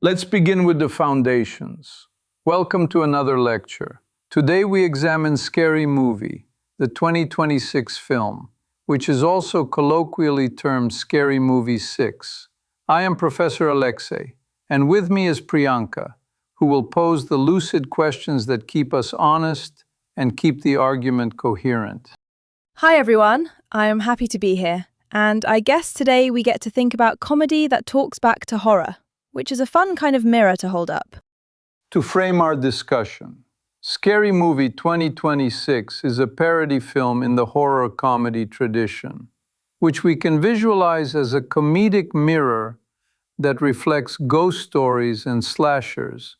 Let's begin with the foundations. Welcome to another lecture. Today we examine Scary Movie, the 2026 film, which is also colloquially termed Scary Movie 6. I am Professor Alexei, and with me is Priyanka, who will pose the lucid questions that keep us honest and keep the argument coherent. Hi everyone, I am happy to be here, and I guess today we get to think about comedy that talks back to horror, which is a fun kind of mirror to hold up. To frame our discussion, Scary Movie 2026 is a parody film in the horror comedy tradition, which we can visualize as a comedic mirror that reflects ghost stories and slashers,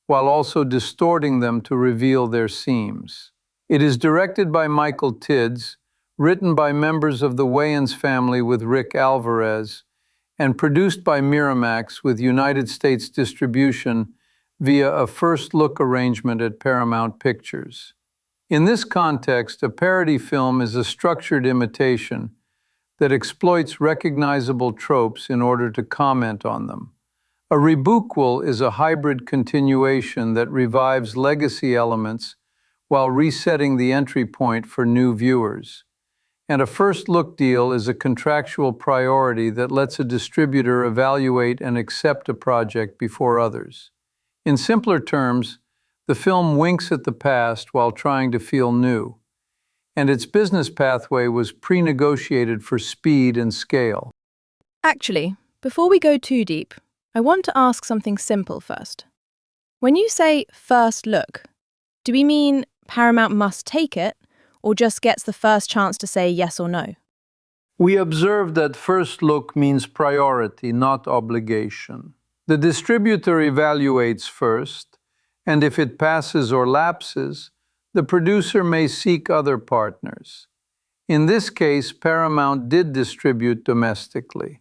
while also distorting them to reveal their seams. It is directed by Michael Tids, written by members of the Wayans family with Rick Alvarez, and produced by Miramax with United States distribution via a first-look arrangement at Paramount Pictures. In this context, a parody film is a structured imitation that exploits recognizable tropes in order to comment on them. A rebootquel is a hybrid continuation that revives legacy elements while resetting the entry point for new viewers. And a first-look deal is a contractual priority that lets a distributor evaluate and accept a project before others. In simpler terms, the film winks at the past while trying to feel new, and its business pathway was pre-negotiated for speed and scale. Actually, before we go too deep, I want to ask something simple first. When you say first look, do we mean Paramount must take it, or just gets the first chance to say yes or no? We observe that first look means priority, not obligation. The distributor evaluates first, and if it passes or lapses, the producer may seek other partners. In this case, Paramount did distribute domestically,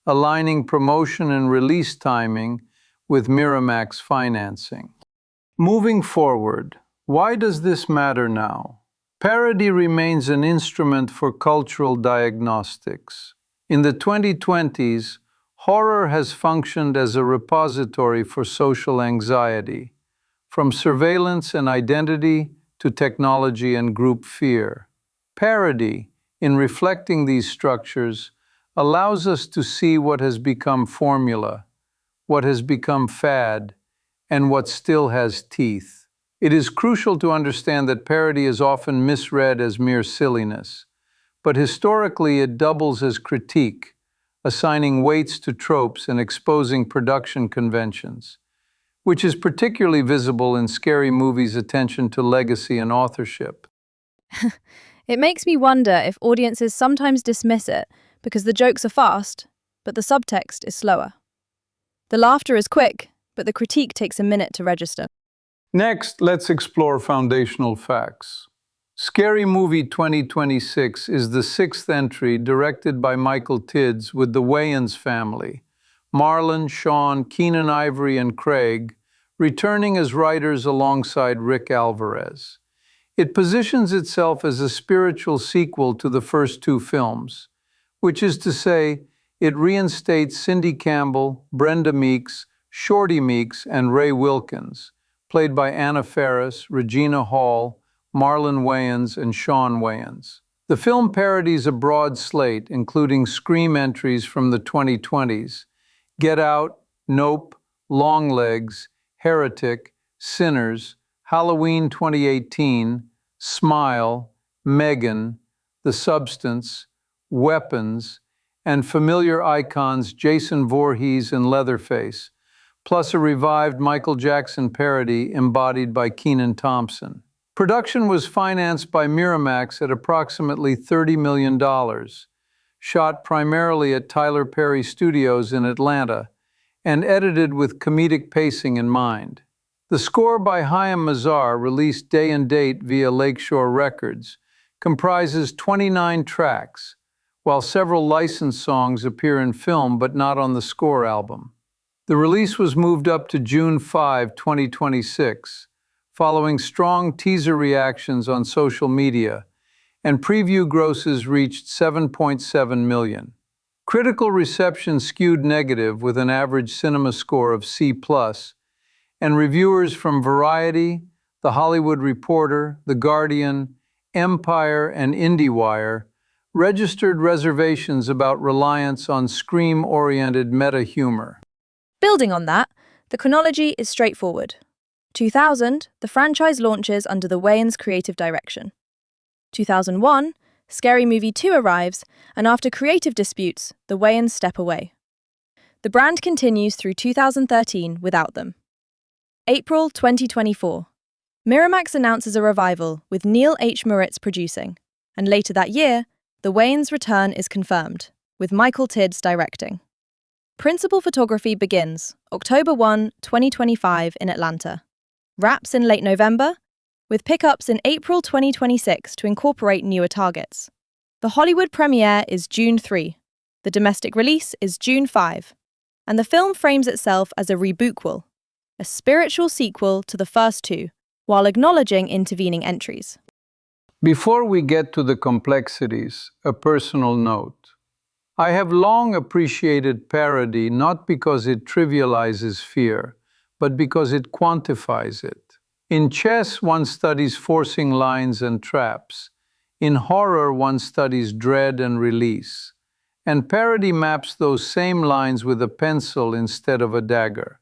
aligning promotion and release timing with Miramax financing. Moving forward, why does this matter now? Parody remains an instrument for cultural diagnostics. In the 2020s, horror has functioned as a repository for social anxiety, from surveillance and identity to technology and group fear. Parody, in reflecting these structures, allows us to see what has become formula, what has become fad, and what still has teeth. It is crucial to understand that parody is often misread as mere silliness, but historically it doubles as critique, assigning weights to tropes and exposing production conventions, which is particularly visible in Scary Movie's attention to legacy and authorship. It makes me wonder if audiences sometimes dismiss it because the jokes are fast, but the subtext is slower. The laughter is quick, but the critique takes a minute to register. Next, let's explore foundational facts. Scary Movie 2026 is the sixth entry directed by Michael Tids with the Wayans family, Marlon, Sean, Keenan Ivory, and Craig, returning as writers alongside Rick Alvarez. It positions itself as a spiritual sequel to the first two films, which is to say, it reinstates Cindy Campbell, Brenda Meeks, Shorty Meeks, and Ray Wilkins, played by Anna Faris, Regina Hall, Marlon Wayans, and Sean Wayans. The film parodies a broad slate, including Scream entries from the 2020s, Get Out, Nope, Longlegs, Heretic, Sinners, Halloween 2018, Smile, Megan, The Substance, Weapons, and familiar icons Jason Voorhees and Leatherface, plus a revived Michael Jackson parody embodied by Kenan Thompson. Production was financed by Miramax at approximately $30 million, shot primarily at Tyler Perry Studios in Atlanta, and edited with comedic pacing in mind. The score by Chaim Mazar, released day and date via Lakeshore Records, comprises 29 tracks, while several licensed songs appear in film but not on the score album. The release was moved up to June 5, 2026, following strong teaser reactions on social media, and preview grosses reached $7.7 million. Critical reception skewed negative with an average cinema score of C+, and reviewers from Variety, The Hollywood Reporter, The Guardian, Empire, and IndieWire registered reservations about reliance on scream-oriented meta-humor. Building on that, the chronology is straightforward. 2000, the franchise launches under the Wayans' creative direction. 2001, Scary Movie 2 arrives, and after creative disputes, the Wayans step away. The brand continues through 2013 without them. April 2024. Miramax announces a revival with Neil H. Moritz producing, and later that year, the Wayans' return is confirmed, with Michael Tids directing. Principal photography begins October 1, 2025 in Atlanta. Wraps in late November, with pickups in April 2026 to incorporate newer targets. The Hollywood premiere is June 3, the domestic release is June 5, and the film frames itself as a rebootquel, a spiritual sequel to the first two, while acknowledging intervening entries. Before we get to the complexities, a personal note. I have long appreciated parody not because it trivializes fear, but because it quantifies it. In chess, one studies forcing lines and traps. In horror, one studies dread and release. And parody maps those same lines with a pencil instead of a dagger,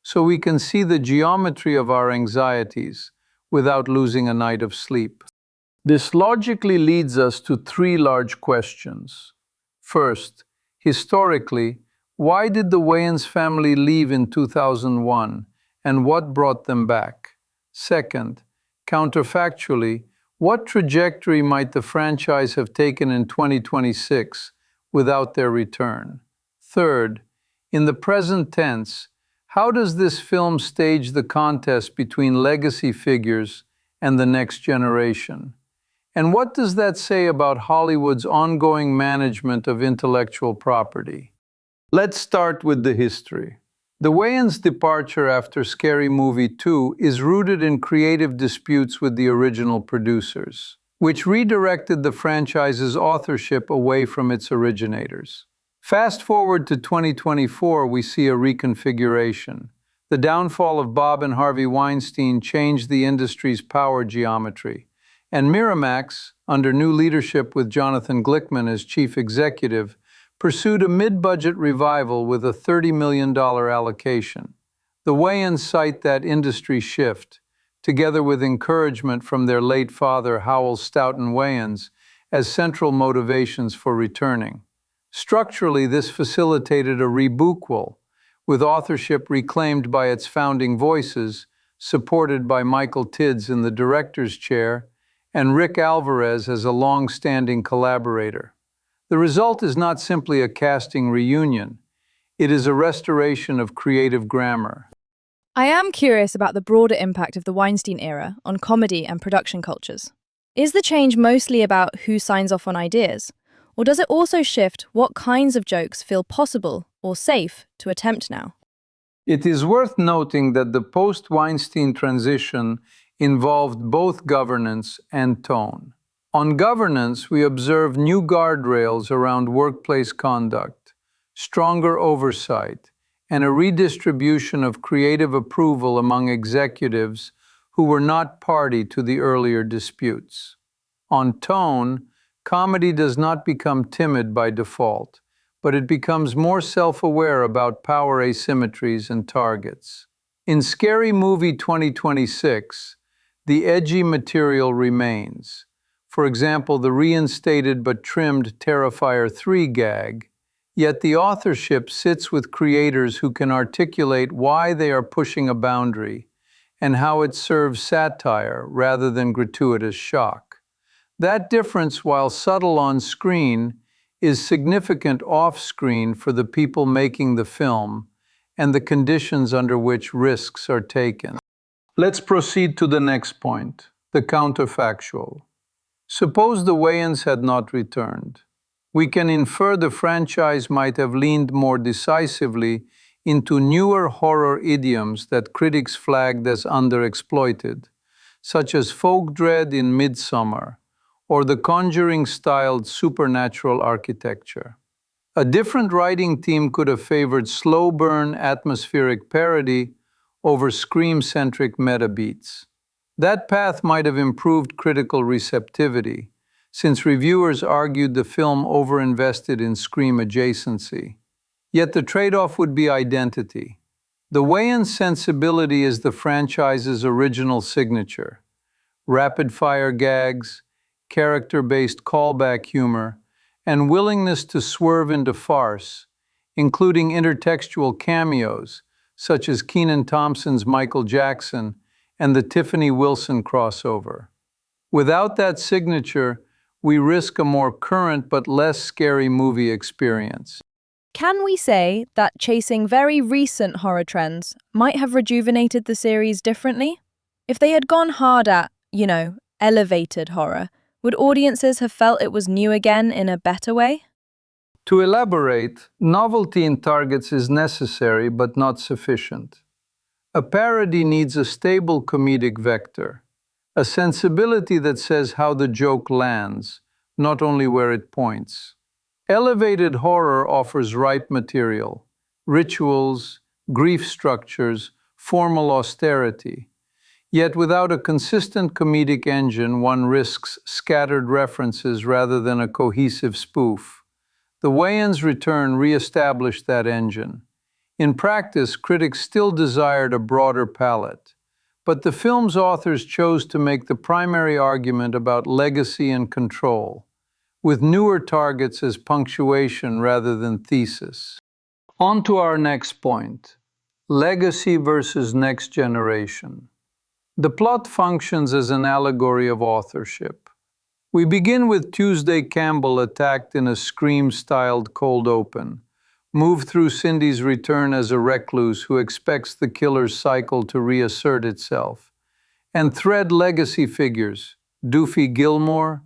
so we can see the geometry of our anxieties without losing a night of sleep. This logically leads us to three large questions. First, historically, why did the Wayans family leave in 2001, and what brought them back? Second, counterfactually, what trajectory might the franchise have taken in 2026 without their return? Third, in the present tense, how does this film stage the contest between legacy figures and the next generation? And what does that say about Hollywood's ongoing management of intellectual property? Let's start with the history. The Wayans' departure after Scary Movie 2 is rooted in creative disputes with the original producers, which redirected the franchise's authorship away from its originators. Fast forward to 2024, we see a reconfiguration. The downfall of Bob and Harvey Weinstein changed the industry's power geometry, and Miramax, under new leadership with Jonathan Glickman as chief executive, pursued a mid-budget revival with a $30 million allocation. The Wayans cite that industry shift, together with encouragement from their late father Howell Stoughton Wayans, as central motivations for returning. Structurally, this facilitated a rebootquel, with authorship reclaimed by its founding voices, supported by Michael Tids in the director's chair, and Rick Alvarez as a long-standing collaborator. The result is not simply a casting reunion, it is a restoration of creative grammar. I am curious about the broader impact of the Weinstein era on comedy and production cultures. Is the change mostly about who signs off on ideas, or does it also shift what kinds of jokes feel possible or safe to attempt now? It is worth noting that the post-Weinstein transition involved both governance and tone. On governance, we observe new guardrails around workplace conduct, stronger oversight, and a redistribution of creative approval among executives who were not party to the earlier disputes. On tone, comedy does not become timid by default, but it becomes more self-aware about power asymmetries and targets. In Scary Movie 2026, the edgy material remains. For example, the reinstated but trimmed Terrifier 3 gag, yet the authorship sits with creators who can articulate why they are pushing a boundary and how it serves satire rather than gratuitous shock. That difference, while subtle on screen, is significant off-screen for the people making the film and the conditions under which risks are taken. Let's proceed to the next point, the counterfactual. Suppose the Wayans had not returned. We can infer the franchise might have leaned more decisively into newer horror idioms that critics flagged as underexploited, such as folk dread in Midsommar, or the Conjuring-styled supernatural architecture. A different writing team could have favored slow burn atmospheric parody over scream-centric meta beats. That path might have improved critical receptivity, since reviewers argued the film overinvested in scream adjacency. Yet the trade-off would be identity. The Wayans sensibility is the franchise's original signature: rapid-fire gags, character-based callback humor, and willingness to swerve into farce, including intertextual cameos such as Kenan Thompson's Michael Jackson and the Tiffany Wilson crossover. Without that signature, we risk a more current but less scary movie experience. Can we say that chasing very recent horror trends might have rejuvenated the series differently? If they had gone hard at, elevated horror, would audiences have felt it was new again in a better way? To elaborate, novelty in targets is necessary but not sufficient. A parody needs a stable comedic vector, a sensibility that says how the joke lands, not only where it points. Elevated horror offers ripe material, rituals, grief structures, formal austerity. Yet without a consistent comedic engine, one risks scattered references rather than a cohesive spoof. The Wayans' return re-established that engine. In practice, critics still desired a broader palette, but the film's authors chose to make the primary argument about legacy and control, with newer targets as punctuation rather than thesis. On to our next point: legacy versus next generation. The plot functions as an allegory of authorship. We begin with Tuesday Campbell attacked in a Scream-styled cold open, move through Cindy's return as a recluse who expects the killer's cycle to reassert itself, and thread legacy figures, Doofy Gilmore,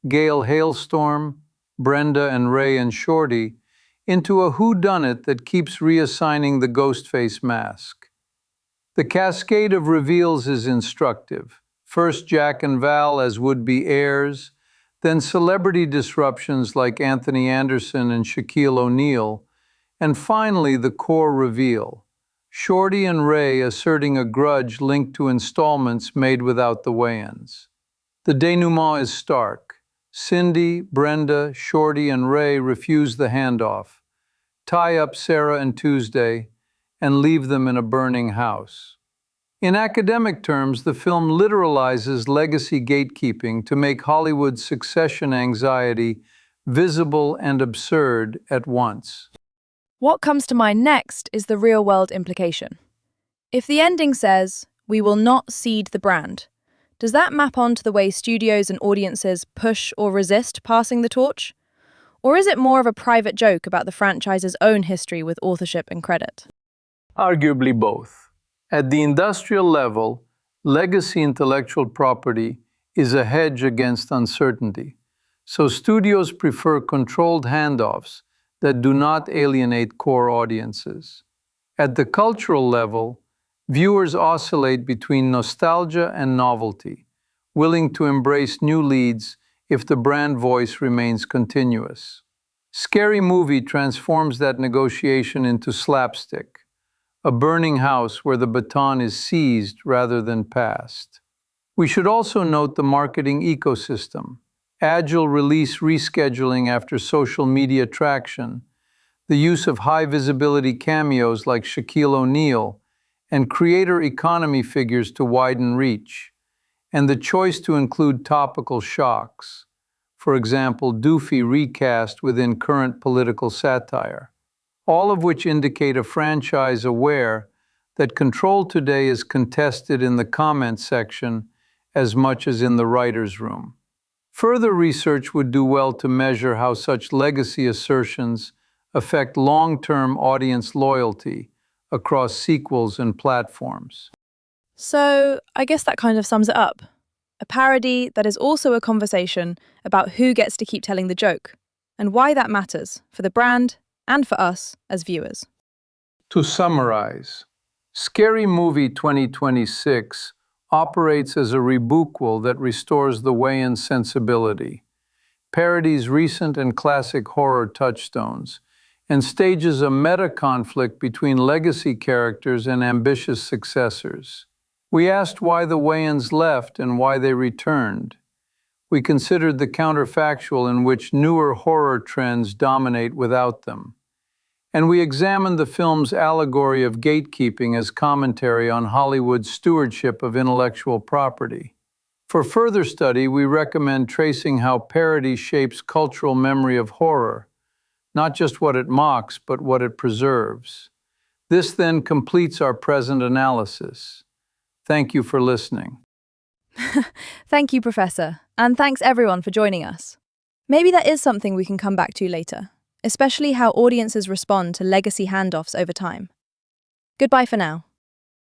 Gail Hailstorm, Brenda and Ray and Shorty, into a whodunit that keeps reassigning the Ghostface mask. The cascade of reveals is instructive. First Jack and Val as would-be heirs, then celebrity disruptions like Anthony Anderson and Shaquille O'Neal, and finally the core reveal: Shorty and Ray asserting a grudge linked to installments made without the Wayans. The denouement is stark. Cindy, Brenda, Shorty, and Ray refuse the handoff, tie up Sarah and Tuesday, and leave them in a burning house. In academic terms, the film literalizes legacy gatekeeping to make Hollywood's succession anxiety visible and absurd at once. What comes to mind next is the real-world implication. If the ending says, "We will not cede the brand," does that map onto the way studios and audiences push or resist passing the torch? Or is it more of a private joke about the franchise's own history with authorship and credit? Arguably both. At the industrial level, legacy intellectual property is a hedge against uncertainty, so studios prefer controlled handoffs that do not alienate core audiences. At the cultural level, viewers oscillate between nostalgia and novelty, willing to embrace new leads if the brand voice remains continuous. Scary Movie transforms that negotiation into slapstick, a burning house where the baton is seized rather than passed. We should also note the marketing ecosystem: agile release rescheduling after social media traction, the use of high-visibility cameos like Shaquille O'Neal, and creator economy figures to widen reach, and the choice to include topical shocks, for example, Doofy recast within current political satire, all of which indicate a franchise aware that control today is contested in the comments section as much as in the writer's room. Further research would do well to measure how such legacy assertions affect long-term audience loyalty across sequels and platforms. So, I guess that kind of sums it up. A parody that is also a conversation about who gets to keep telling the joke, and why that matters for the brand and for us as viewers. To summarize, Scary Movie 2026 operates as a rebuquel that restores the Wayans sensibility, parodies recent and classic horror touchstones, and stages a meta-conflict between legacy characters and ambitious successors. We asked why the Wayans left and why they returned. We considered the counterfactual in which newer horror trends dominate without them. And we examined the film's allegory of gatekeeping as commentary on Hollywood's stewardship of intellectual property. For further study, we recommend tracing how parody shapes cultural memory of horror, not just what it mocks, but what it preserves. This then completes our present analysis. Thank you for listening. Thank you, Professor, and thanks everyone for joining us. Maybe that is something we can come back to later, especially how audiences respond to legacy handoffs over time. Goodbye for now.